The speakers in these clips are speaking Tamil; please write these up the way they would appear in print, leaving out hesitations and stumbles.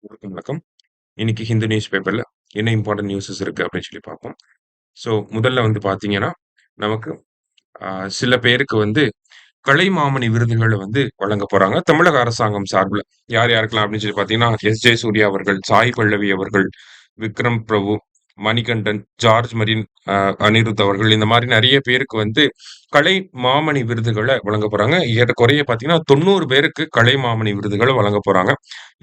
வணக்கம். இன்னைக்கு ஹிந்து நியூஸ் பேப்பர்ல என்ன இம்பார்ட்டன்ட் நியூஸஸ் இருக்கு அப்படின்னு சொல்லி பார்ப்போம். ஸோ முதல்ல வந்து பார்த்தீங்கன்னா, நமக்கு சில பேருக்கு வந்து கலைமாமணி விருதுகள வந்து வழங்க போறாங்க. தமிழக அரசாங்கம் சார்புல. யார் யாருக்கெல்லாம் அப்படின்னு சொல்லி பார்த்தீங்கன்னா, எஸ்.ஜே. சூர்யா அவர்கள், சாய் பல்லவி அவர்கள், விக்ரம் பிரபு, மணிகண்டன், ஜார்ஜ் மரின், அ அனிருத் அவர்கள் இந்த மாரி நெறைய பேருக்கு வந்து கலைமாமணி விருதுகள வழங்க போறாங்க. ஏறக்குறைய பார்த்தீங்கன்னா, 90 பேருக்கு கலைமாமணி விருதுகள வழங்க போறாங்க.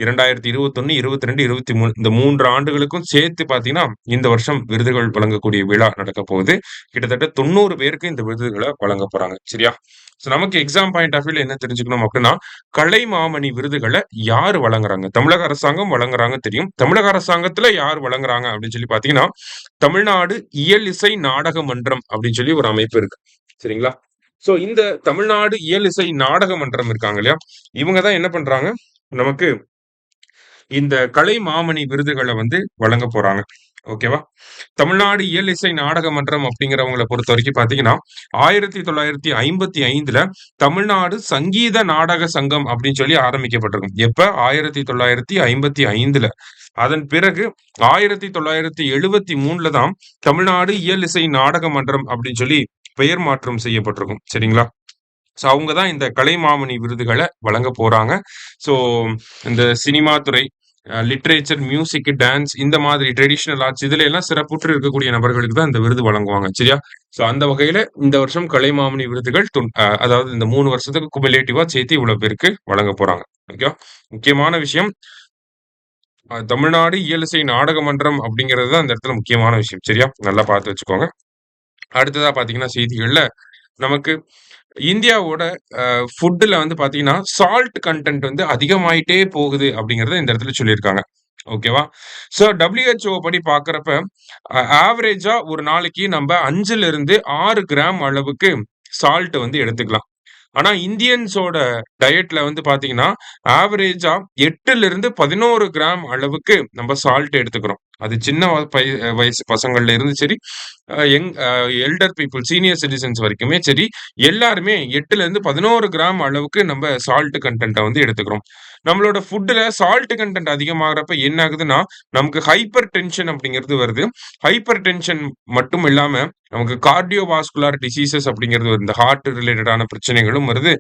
2021, 22, 23 இந்த 3 ஆண்டுகளுக்கும் சேர்த்து பார்த்தீங்கன்னா, இந்த வருஷம் விருதுகள் வழங்கக்கூடிய விழா நடக்கப் போகுது. கிட்டத்தட்ட 90 பேருக்கு இந்த விருதுகள வழங்க போறாங்க. சரியா? ஸோ நமக்கு எக்ஸாம் பாயிண்ட் ஆஃப் வியூல என்ன தெரிஞ்சுக்கணும் அப்டின்னா, கலைமாமணி விருதுகள யாரு வழங்குறாங்க? தமிழக அரசாங்கம் வழங்குறாங்க தெரியும். தமிழக அரசாங்கத்துல யார் வழங்குறாங்க அப்டின்னு சொல்லி பார்த்தீங்கன்னா, தமிழ்நாடு இயல் இசை நாடக மன்றம் அப்டின்னு சொல்லி ஒரு அமைப்பு இருக்கு. சரிங்களா? ஸோ இந்த தமிழ்நாடு இயல் இசை நாடக மன்றம் இருக்காங்க இல்லையா? இவங்க தான் என்ன பண்றாங்க, நமக்கு இந்த கலைமாமணி விருதுகள வந்து வழங்க போறாங்க. ஓகேவா? தமிழ்நாடு இயல் இசை நாடக மன்றம் அப்படிங்கிறவங்கள பொறுத்தவரைக்கும் பார்த்தீங்கன்னா, 1955ல தமிழ்நாடு சங்கீத நாடக சங்கம் அப்படின்னு சொல்லி ஆரம்பிக்கப்பட்டிருக்கும். எப்ப? 1955ல. அதன் பிறகு 1973ல தான் தமிழ்நாடு இயல் இசை நாடக மன்றம் அப்படின்னு சொல்லி பெயர் மாற்றம் செய்யப்பட்டிருக்கும். சரிங்களா? ஸோ அவங்க தான் இந்த கலைமாமணி விருதுகள வழங்க போறாங்க. ஸோ இந்த சினிமா துறை, லிட்ரேச்சர், மியூசிக், டான்ஸ் இந்த மாதிரி ட்ரெடிஷனல் ஆர்ட்ஸ் இதுல எல்லாம் சிறப்புற்று இருக்கக்கூடிய நபர்களுக்கு தான் இந்த விருது வழங்குவாங்க. சரியா? ஸோ அந்த வகையில இந்த வருஷம் கலைமாமணி விருதுகள் அதாவது இந்த 3 வருஷத்துக்கு குமுலேட்டிவா சேர்த்து இவ்வளவு பேருக்கு வழங்க போறாங்க. ஓகேவா? முக்கியமான விஷயம் தமிழ்நாடு இயலிசை நாடக மன்றம் அப்படிங்கிறது தான் இந்த இடத்துல முக்கியமான விஷயம். சரியா? நல்லா பார்த்து வச்சுக்கோங்க. அடுத்ததா பார்த்தீங்கன்னா செய்திகள்ல நமக்கு இந்தியாவோட ஃபுட்ல வந்து பார்த்தீங்கன்னா, சால்ட் கன்டென்ட் வந்து அதிகமாயிட்டே போகுது அப்படிங்கிறத இந்த இடத்துல சொல்லியிருக்காங்க. ஓகேவா? ஸோ WHO படி பார்க்கிறப்ப, ஆவரேஜா ஒரு நாளைக்கு நம்ப 5லிருந்து 6 கிராம் அளவுக்கு சால்ட் வந்து எடுத்துக்கலாம். ஆனா இந்தியன்ஸோட டயட்ல வந்து பார்த்தீங்கன்னா, ஆவரேஜா 8லிருந்து 11 கிராம் அளவுக்கு நம்ம சால்ட் எடுத்துக்கிறோம். அது சின்ன வயசு பசங்கள்ல இருந்து சரி, young elder people senior citizens வரைக்குமே சரி, எல்லாருமே 8லிருந்து 11 கிராம் அளவுக்கு நம்ம சால்ட் கன்டென்ட்ட வந்து எடுத்துக்கிறோம். நம்மளோட ஃபுட்ல சால்ட் கன்டென்ட் அதிகமாகறப்ப என்ன ஆகுதுன்னா, நமக்கு ஹைப்பர் டென்ஷன் அப்படிங்கிறது வருது. ஹைப்பர் டென்ஷன் மட்டும் இல்லாம, நமக்கு கார்டியோவாஸ்குலர் டிசீசஸ் அப்படிங்கிறது வருது. இந்த ஹார்ட் ரிலேட்டடான பிரச்சனைகளும் வருது.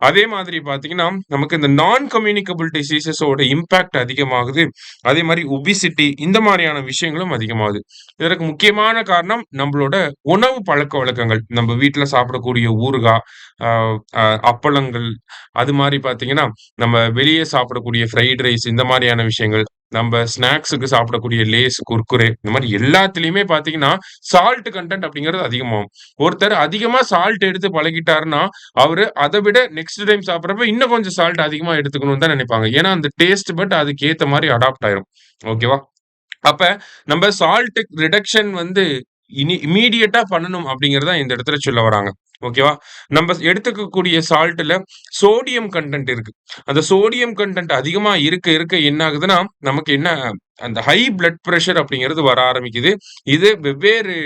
அதே மாதிரி பார்த்தீங்கன்னா, நமக்கு இந்த நான் கம்யூனிகபிள் டிசீசஸோட இம்பாக்ட் அதிகமாகுது. அதே மாரி ஒபிசிட்டி இந்த மாரியான விஷயங்களும் அதிகமாகுது. இதற்கு முக்கியமான காரணம் நம்மளோட உணவு பழக்கவழக்கங்கள். நம்ம வீட்ல சாப்பிடக்கூடிய ஊறுகாய், அ அ அப்பளங்கள், அது மாரி பார்த்தீங்கன்னா, நம்ம வெளிய சாப்பிடக்கூடிய ஃப்ரைட் ரைஸ் இந்த மாரியான விஷயங்கள். நம்ப ஸ்நாக்ஸுக்கு சாப்பிடக்கூடிய லேஸ், குர்குரே இந்த மாரி எல்லாத்துலயுமே பார்த்தீங்கன்னா, சால்ட் கன்டென்ட் அப்படிங்கிறது அதிகமாகும். ஒருத்தர் அதிகமா சால்ட் எடுத்து பழகிட்டாருன்னா, அவரு அத விட நெக்ஸ்ட் டைம் சாப்பிடுறப்ப இன்னும் கொஞ்சம் சால்ட் அதிகமா எடுத்துக்கணும்னு தான் நினைப்பாங்க. ஏன்னா, அந்த டேஸ்ட் பட் அதுக்கு ஏத்த மாரி அடாப்ட் ஆயிரும். ஓகேவா? அப்ப நம்ம சால்ட் ரிடக்ஷன் வந்து இம்மீடியட்டா பண்ணணும் அப்படிங்கிறத இந்த இடத்துல சொல்ல வராங்க. ஓகேவா? நம்ம எடுத்துக்கக்கூடிய சால்ட்ல சோடியம் கன்டென்ட் இருக்கு. அந்த சோடியம் கன்டென்ட் அதிகமா இருக்க இருக்க என்ன ஆகுதுன்னா, நமக்கு என்ன அந்த ஹை பிளட் பிரஷர் அப்படிங்கிறது வர ஆரம்பிக்குது. இது வெவ்வேறு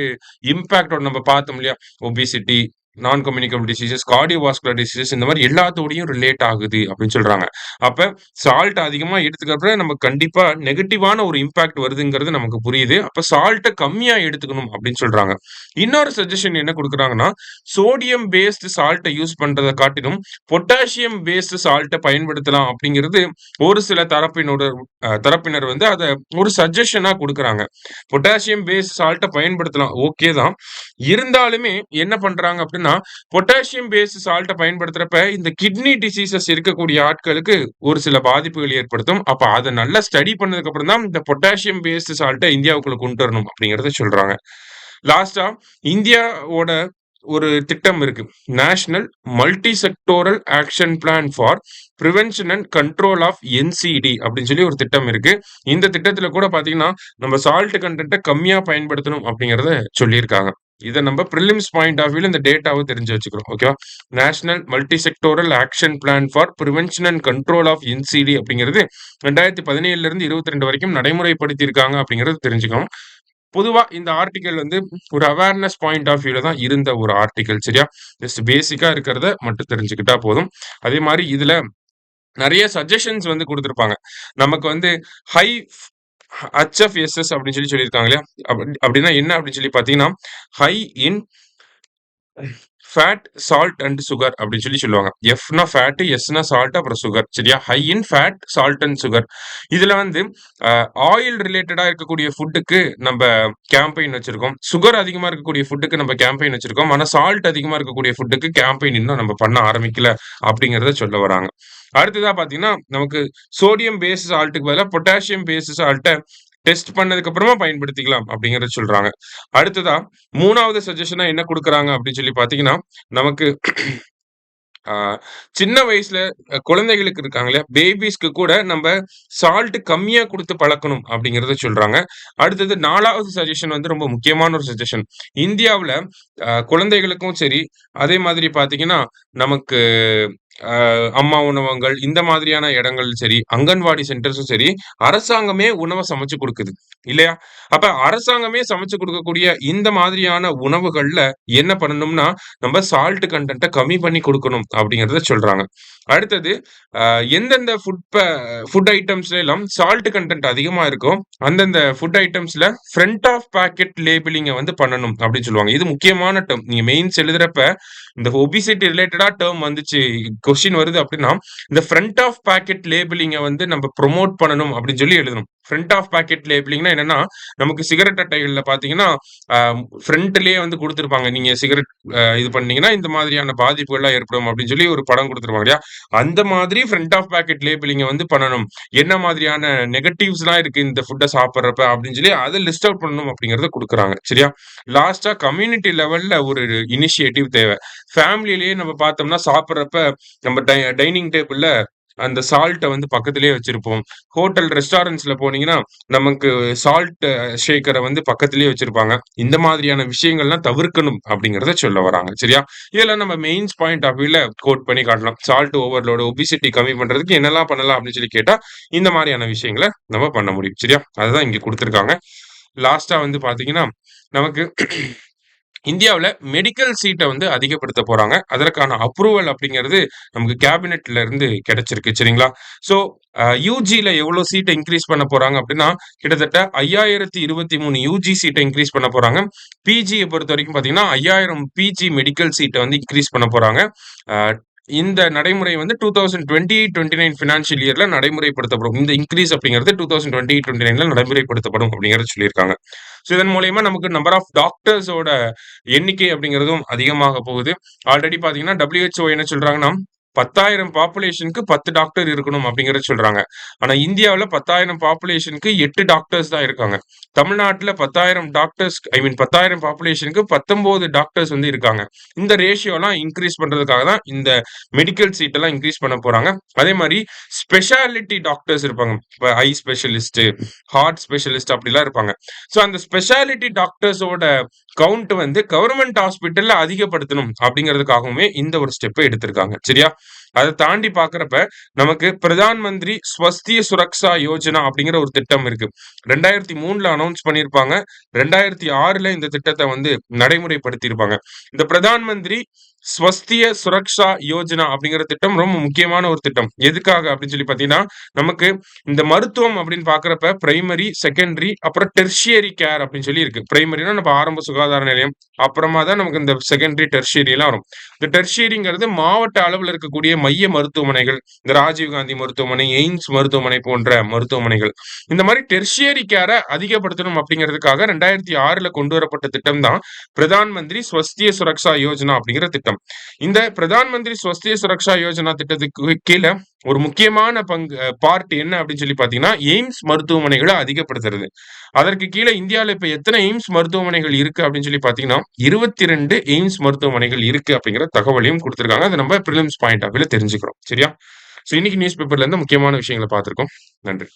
இம்பாக்ட்டோட நம்ம பார்த்தோம் இல்லையா? ஒபிசிட்டி, நான் கம்யூனிகபிள் டிசீசஸ், கார்டியோவாஸ்குலர் டிசீசஸ் இந்த மாரி எல்லாத்தோடையும் ரிலேட் ஆகுது அப்படின்னு சொல்றாங்க. அப்ப சால்ட் அதிகமா எடுத்துக்கிறப்ப நமக்கு கண்டிப்பா நெகட்டிவான ஒரு இம்பாக்ட் வருதுங்கிறது நமக்கு புரியுது. அப்ப சால்ட்ட கம்மியா எடுத்துக்கணும் அப்படின்னு சொல்றாங்க. இன்னொரு சஜஷன் என்ன குடுக்குறாங்கன்னா, சோடியம் பேஸ்டு சால்ட்ட யூஸ் பண்றத காட்டிலும் பொட்டாசியம் பேஸ்டு சால்ட்ட பயன்படுத்தலாம் அப்படிங்கிறது ஒரு சில தரப்பினர் வந்து அத ஒரு சஜஷனா குடுக்குறாங்க. பொட்டாசியம் பேஸ்டு சால்ட்ட பயன்படுத்தலாம். ஓகே தான். இருந்தாலுமே என்ன பண்றாங்க அப்படின்னா, பொட்டாசியம் பேஸ்டு சால்ட்ட பயன்படுத்துறப்ப இந்த கிட்னி டிசீசஸ் இருக்கக்கூடிய ஆட்களுக்கு ஒரு சில பாதிப்புகள் ஏற்படுத்தும். அப்ப அத நல்லா ஸ்டடி பண்ணதுக்கு அப்புறம் தான் இந்த பொட்டாசியம் பேஸ்டு சால்ட்ட இந்தியாவுக்குள்ள கொண்டு வரணும் அப்படிங்கிறத சொல்றாங்க. லாஸ்ட்டா இந்தியாவோட ஒரு திட்டம் இருக்கு. National multi sectoral action plan for prevention and control of NCD அப்படின்னு சொல்லி ஒரு திட்டம் இருக்கு. இந்த திட்டத்துல கூட பாத்தீங்கன்னா, நம்ம சால்ட் கன்டென்ட்ட கம்மியா பயன்படுத்தணும் அப்படிங்கிறத சொல்லியிருக்காங்க. இத நம்ம பிரிலிம்ஸ் பாயிண்ட் ஆஃப் வியூல இந்த டேட்டாவ தெரிஞ்சு வச்சுக்கிறோம். ஓகேவா? National multi sectoral action plan for prevention and control of NCD அப்படிங்கிறது 2017ல இருந்து 22 வரைக்கும் நடைமுறைப்படுத்தியிருக்காங்க அப்படிங்கிறது தெரிஞ்சுக்கணும். பொதுவா இந்த ஆர்டிக்கிள் வந்து ஒரு அவேர்னஸ் பாயிண்ட் ஆஃப் வியூல தான் இருந்த ஒரு ஆர்டிக்கிள். சரியா? ஜஸ்ட் பேசிக்கா இருக்கிறத மட்டும் தெரிஞ்சுக்கிட்டா போதும். அதே மாரி இதுல நிறைய சஜஷன்ஸ் வந்து குடுத்திருப்பாங்க. நமக்கு வந்து ஹை HFSS அப்படின்னு சொல்லியிருக்காங்க இல்லையா? அப்படின்னா என்ன அப்படின்னு சொல்லி பார்த்தீங்கன்னா, high in fat, salt and sugar அப்படின்னு சொல்லுவாங்க. எஃப்னா ஃபேட், எஸ்னா சால்ட், அப்புறம் சுகர். சரியா? High in fat, salt and sugar. இதுல வந்து ஆயில் ரிலேட்டடா இருக்கக்கூடிய ஃபுட்டுக்கு நம்ம கேம்பெயின் வச்சிருக்கோம். சுகர் அதிகமா இருக்கக்கூடிய ஃபுட்டுக்கு நம்ம கேம்பெயின் வச்சிருக்கோம். ஆனா சால்ட் அதிகமா இருக்கக்கூடிய ஃபுட்டுக்கு கேம்பெயின் இன்னும் நம்ம பண்ண ஆரம்பிக்கல அப்படிங்கிறத சொல்ல வராங்க. அடுத்ததா பார்த்தீங்கன்னா, நமக்கு சோடியம் பேஸ்டு சால்ட்டுக்கு பதிலா பொட்டாசியம் பேஸ்டு சால்ட்ட டெஸ்ட் பண்ணதுக்கு அப்புறமா பயன்படுத்திக்கலாம் அப்படிங்கிறத சொல்றாங்க. அடுத்ததா 3வது சஜஷனா என்ன குடுக்குறாங்க அப்படின்னு சொல்லி பார்த்தீங்கன்னா, நமக்கு ஆ சின்ன வயசுல குழந்தைகளுக்கு இருக்காங்க இல்லையா? பேபீஸ்க்கு கூட நம்ப சால்ட் கம்மியா குடுத்து பழக்கணும் அப்படிங்கிறத சொல்றாங்க. அடுத்தது 4வது சஜஷன் வந்து ரொம்ப முக்கியமான ஒரு சஜஷன். இந்தியாவுல குழந்தைகளுக்கும் சரி, அதே மாதிரி பார்த்தீங்கன்னா, நமக்கு அம்மா உணவகங்கள் இந்த மாதிரியான இடங்கள் சரி, அங்கன்வாடி சென்டர்ஸும் சரி, அரசாங்கமே உணவ சமைச்சு குடுக்குது. இல்லையா? அப்ப அரசாங்கமே சமைச்சு குடுக்கக்கூடிய இந்த மாதிரியான உணவுகள்ல என்ன பண்ணணும்னா, நம்ம சால்ட் கன்டென்ட்ட கம்மி பண்ணி குடுக்கணும் அப்படிங்கிறத சொல்றாங்க. அடுத்தது எந்தெந்த ஃபுட் ஐட்டம்ஸ்ல எல்லாம் சால்ட் கன்டென்ட் அதிகமா இருக்கோ, அந்தந்த ஃபுட் ஐட்டம்ஸ்ல ஃப்ரண்ட் ஆஃப் பாக்கெட் லேபிளிங்க வந்து பண்ணணும் அப்படின்னு சொல்லுவாங்க. இது முக்கியமான டெர்ம். நீங்க மெயின்ஸ் எழுதுறப்ப இந்த ஒபிசிட்டி ரிலேட்டடா டெர்ம் வந்துச்சு, கொஸ்டின் வருது அப்படின்னா, இந்த ஃப்ரண்ட் ஆஃப் பாக்கெட் லேபிளிங்க வந்து நம்ம ப்ரொமோட் பண்ணணும் அப்படின்னு சொல்லி எழுதணும். ஃப்ரண்ட் ஆஃப் பாக்கெட் லேபிளிங்னா என்னன்னா, நமக்கு சிகரெட் அட்டைகள்ல பார்த்தீங்கன்னா, ஃப்ரண்ட்லயே வந்து குடுத்திருப்பாங்க. நீங்க சிகரெட் இது பண்ணீங்கன்னா, இந்த மாதிரியான பாதிப்புகள்லாம் ஏற்படும் அப்படின்னு சொல்லி ஒரு படம் குடுத்திருப்பாங்க இல்லையா? அந்த மாதிரி ஃப்ரண்ட் ஆஃப் பாக்கெட் லேபிளிங்க வந்து பண்ணணும். என்ன மாதிரியான நெகட்டிவ்ஸ்லாம் இருக்கு இந்த ஃபுட்ட சாப்பிடுறப்ப அப்படின்னு சொல்லி அத லிஸ்ட் அவுட் பண்ணணும் அப்படிங்கிறத குடுக்குறாங்க. சரியா? லாஸ்ட்டா கம்யூனிட்டி லெவல்ல ஒரு இனிஷியேட்டிவ் தேவ. ஃபேமிலிலயே நம்ம பார்த்தோம்னா சாப்பிடுறப்ப நம்ம டைனிங் டேபிள்ல அந்த சால்ட்ட வந்து பக்கத்திலேயே வச்சிருப்போம். ஹோட்டல், ரெஸ்டாரண்ட்ஸ்ல போனீங்கன்னா, நமக்கு சால்ட் ஷேக்கர வந்து பக்கத்திலேயே வச்சிருப்பாங்க. இந்த மாதிரியான விஷயங்கள்லாம் தவிர்க்கணும் அப்படிங்கிறத சொல்ல வராங்க. சரியா? இதெல்லாம் நம்ம மெயின்ஸ் பாயிண்ட் ஆஃப் வியூல கோட் பண்ணி காட்டலாம். சால்ட் ஓவர்லோட், ஒபிசிட்டி கம்மி பண்றதுக்கு என்னெல்லாம் பண்ணலாம் அப்படின்னு சொல்லி கேட்டா, இந்த மாரியான விஷயங்கள நம்ம பண்ண முடியும். சரியா? அதுதான் இங்க குடுத்திருக்காங்க. லாஸ்ட்டா வந்து பார்த்தீங்கன்னா, நமக்கு இந்தியாவுல மெடிக்கல் சீட்ட வந்து அதிகப்படுத்த போறாங்க. அதற்கான அப்ரூவல் அப்படிங்கிறது நமக்கு கேபினெட்ல இருந்து கிடைச்சிருக்கு. சரிங்களா? ஸோ யுஜில எவ்வளோ சீட்ட இன்கிரீஸ் பண்ண போறாங்க அப்படின்னா, கிட்டத்தட்ட 5023 யுஜி சீட்ட இன்கிரீஸ் பண்ண போறாங்க. பிஜிய பொறுத்தவரைக்கும் பார்த்தீங்கன்னா, 5000 பிஜி மெடிக்கல் சீட்ட வந்து இன்கிரீஸ் பண்ண போறாங்க. அ இந்த நடைமுறை வந்து 2028-29 ஃபினான்ஷியல் இயர்ல நடைமுறைப்படுத்தப்படும். இந்த இன்கிரீஸ் அப்படிங்கிறது 2028-29ல நடைமுறைப்படுத்தப்படும் அப்படிங்கிறத சொல்லியிருக்காங்க. ஸோ இதன் மூலியமா நமக்கு நம்பர் ஆஃப் டாக்டர்ஸோட எண்ணிக்கை அப்படிங்கிறதும் அதிகமாக போகுது. ஆல்ரெடி பார்த்தீங்கன்னா, WHO என்ன சொல்றாங்கன்னா, 10,000 பாப்புலேஷனுக்கு 10 டாக்டர் இருக்கணும் அப்படிங்கிறத சொல்றாங்க. ஆனா இந்தியாவுல 10,000 பாப்புலேஷனுக்கு 8 டாக்டர்ஸ் தான் இருக்காங்க. தமிழ்நாட்டுல 10,000 டாக்டர்ஸ் 10,000 பாப்புலேஷனுக்கு 19 டாக்டர்ஸ் வந்து இருக்காங்க. இந்த ரேஷியோலாம் இன்கிரீஸ் பண்றதுக்காக தான் இந்த மெடிக்கல் சீட் எல்லாம் இன்கிரீஸ் பண்ண போறாங்க. அதே மாரி ஸ்பெஷாலிட்டி டாக்டர்ஸ் இருப்பாங்க. இப்ப ஐ ஸ்பெஷலிஸ்ட், ஹார்ட் ஸ்பெஷலிஸ்ட் அப்படிலாம் இருப்பாங்க. ஸோ அந்த ஸ்பெஷாலிட்டி டாக்டர்ஸோட கவுண்ட் வந்து கவர்மெண்ட் ஹாஸ்பிட்டல்ல அதிகப்படுத்தணும் அப்படிங்கிறதுக்காகவுமே இந்த ஒரு ஸ்டெப்பை எடுத்திருக்காங்க. சரியா? அதை தாண்டி பாக்குறப்ப நமக்கு பிரதான் மந்திரி ஸ்வஸ்திய சுரக்ஷா யோஜனா அப்படிங்கிற ஒரு திட்டம் இருக்கு. 2003ல அனௌன்ஸ் பண்ணியிருப்பாங்க. 2006ல இந்த திட்டத்தை வந்து நடைமுறைப்படுத்தி இருப்பாங்க. இந்த பிரதான் மந்திரி ஸ்வஸ்திய சுரக்ஷா யோஜனா அப்படிங்கிற திட்டம் ரொம்ப முக்கியமான ஒரு திட்டம். எதுக்காக அப்படின்னு சொல்லி பாத்தீங்கன்னா, நமக்கு இந்த மருத்துவம் அப்படின்னு பாக்குறப்ப பிரைமரி, செகண்டரி, அப்புறம் டெர்ஷியரி கேர் அப்படின்னு சொல்லி இருக்கு. பிரைமரினா நம்ம ஆரம்ப சுகாதார நிலையம், அப்புறமா தான் நமக்கு இந்த செகண்டரி, டெர்ஷியரி எல்லாம் வரும். இந்த டெர்ஷியரிங்கிறது மாவட்ட அளவில் இருக்கக்கூடிய மைய மருத்துவமனைகள், இந்த ராஜீவ்காந்தி மருத்துவமனை, எய்ம்ஸ் மருத்துவமனை போன்ற மருத்துவமனைகள். இந்த மாதிரி டெர்ஷியரி கேரை அதிகப்படுத்தணும் அப்படிங்கிறதுக்காக 2006ல கொண்டு வரப்பட்ட திட்டம் தான் பிரதான் மந்திரி ஸ்வஸ்திய சுரக்ஷா யோஜனா அப்படிங்கிற திட்டம். இந்த பிரதான் மந்திரி ஸ்வஸ்திய சுரக்ஷா யோஜனா திட்டத்துக்கு கீழே ஒரு முக்கியமான பார்ட் என்ன அப்படின்னு சொல்லி பாத்தீங்கன்னா, எய்ம்ஸ் மருத்துவமனைகளை அதிகப்படுத்துறது. அதற்கு கீழே இந்தியாவில இப்ப எத்தனை எய்ம்ஸ் மருத்துவமனைகள் இருக்கு அப்படின்னு சொல்லி பாத்தீங்கன்னா, 22 எய்ம்ஸ் மருத்துவமனைகள் இருக்கு அப்படிங்கிற தகவலையும் கொடுத்திருக்காங்க. அதை நம்ம பிரிலிம்ஸ் பாயிண்ட் ஆஃப் வியூல தெரிஞ்சுக்கிறோம். சரியா? சோ இன்னைக்கு நியூஸ் பேப்பர்ல இருந்து முக்கியமான விஷயங்களை பார்த்திருக்கோம். நன்றி.